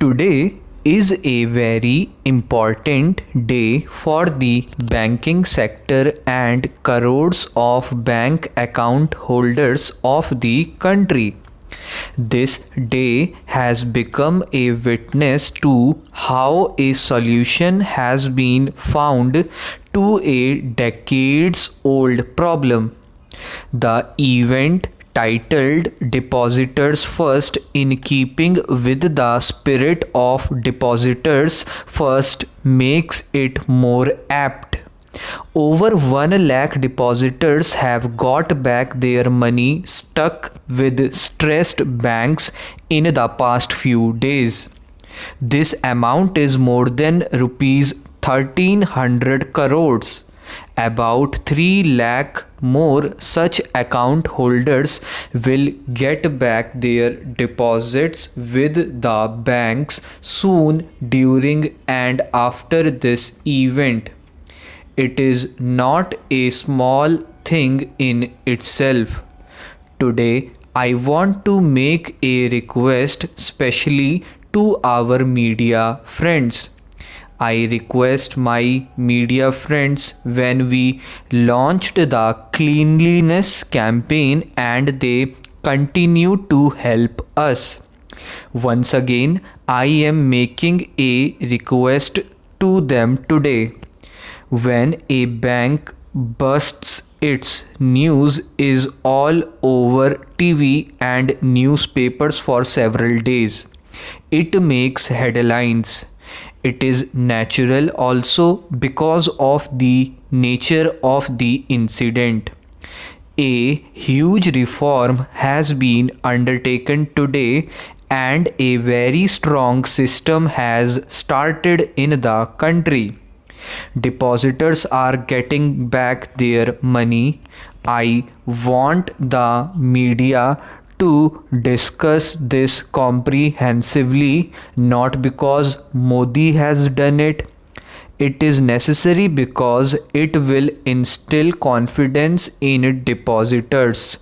Today is a very important day for the banking sector and crores of bank account holders of the country. This day has become a witness to how a solution has been found to a decades old problem. The event, titled Depositors First, in keeping with the spirit of Depositors First, makes it more apt. Over 1 lakh depositors have got back their money stuck with stressed banks in the past few days. This amount is more than rupees 1300 crores. About 3 lakh more such account holders will get back their deposits with the banks soon during and after this event. It is not a small thing in itself. Today, I want to make a request, specially to our media friends. I request my media friends, when we launched the cleanliness campaign and they continue to help us. Once again, I am making a request to them today. When a bank busts, its news is all over TV and newspapers for several days. It makes headlines. It is natural also because of the nature of the incident. A huge reform has been undertaken today and a very strong system has started in the country. Depositors are getting back their money. I want the media to discuss this comprehensively, not because Modi has done it. It is necessary because it will instill confidence in depositors.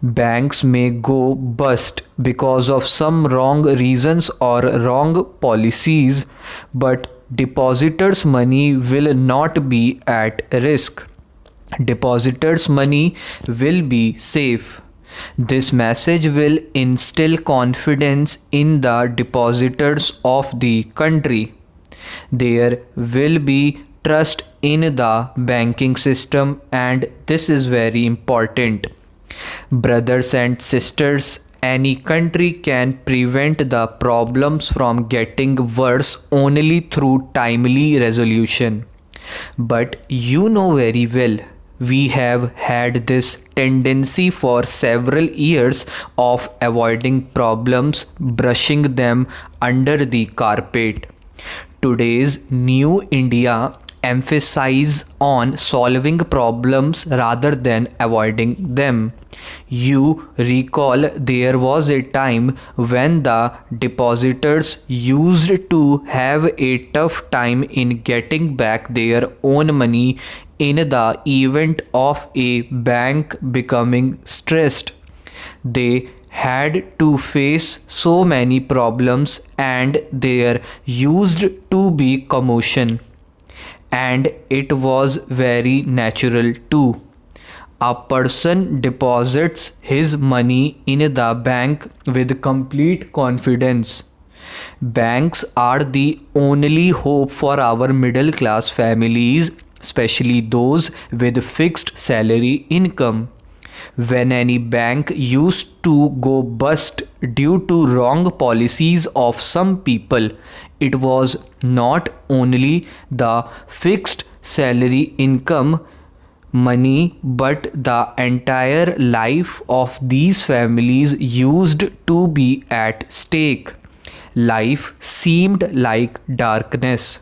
Banks may go bust because of some wrong reasons or wrong policies, but depositors' money will not be at risk. Depositors' money will be safe. This message will instill confidence in the depositors of the country. There will be trust in the banking system, and this is very important. Brothers and sisters, any country can prevent the problems from getting worse only through timely resolution. But you know very well, we have had this tendency for several years of avoiding problems, brushing them under the carpet. Today's New India emphasize on solving problems rather than avoiding them. You recall there was a time when the depositors used to have a tough time in getting back their own money in the event of a bank becoming stressed. They had to face so many problems and there used to be commotion. And it was very natural too. A person deposits his money in the bank with complete confidence. Banks are the only hope for our middle class families, especially those with fixed salary income. When any bank used to go bust due to wrong policies of some people, it was not only the fixed salary income money, but the entire life of these families used to be at stake. Life seemed like darkness.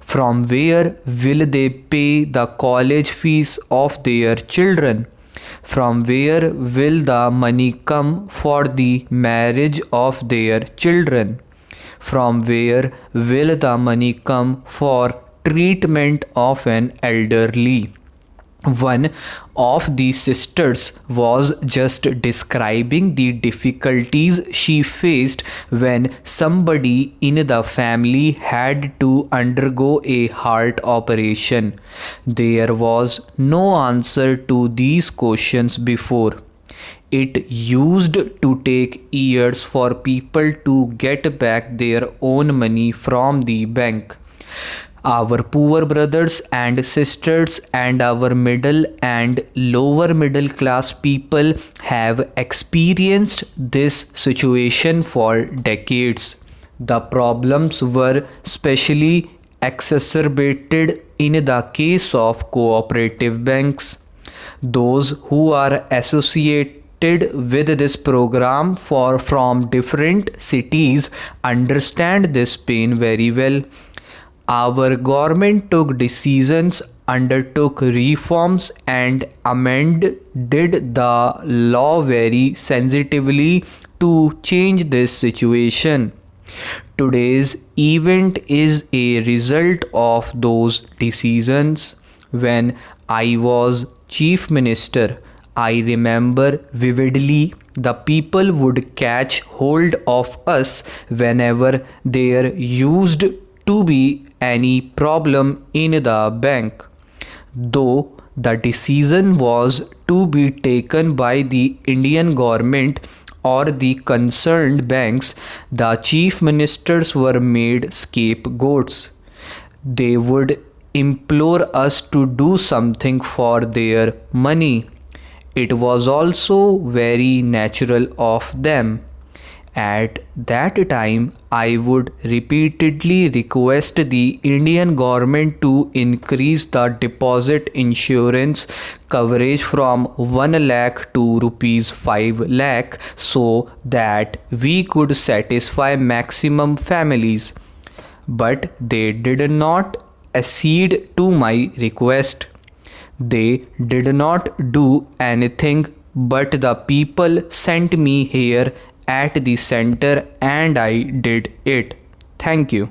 From where will they pay the college fees of their children? From where will the money come for the marriage of their children? From where will the money come for treatment of an elderly? One of the sisters was just describing the difficulties she faced when somebody in the family had to undergo a heart operation. There was no answer to these questions before. It used to take years for people to get back their own money from the bank. Our poor brothers and sisters and our middle and lower middle class people have experienced this situation for decades. The problems were specially exacerbated in the case of cooperative banks. Those who are associated with this program from different cities understand this pain very well. Our government took decisions, undertook reforms, and amended the law very sensitively to change this situation. Today's event is a result of those decisions. When I was Chief Minister, I remember vividly the people would catch hold of us whenever there used to be any problem in the bank. Though the decision was to be taken by the Indian government or the concerned banks, the chief ministers were made scapegoats. They would implore us to do something for their money. It was also very natural of them. At that time, I would repeatedly request the Indian government to increase the deposit insurance coverage from 1 lakh to rupees 5 lakh so that we could satisfy maximum families. But they did not accede to my request. They did not do anything, but the people sent me here at the center and I did it. Thank you.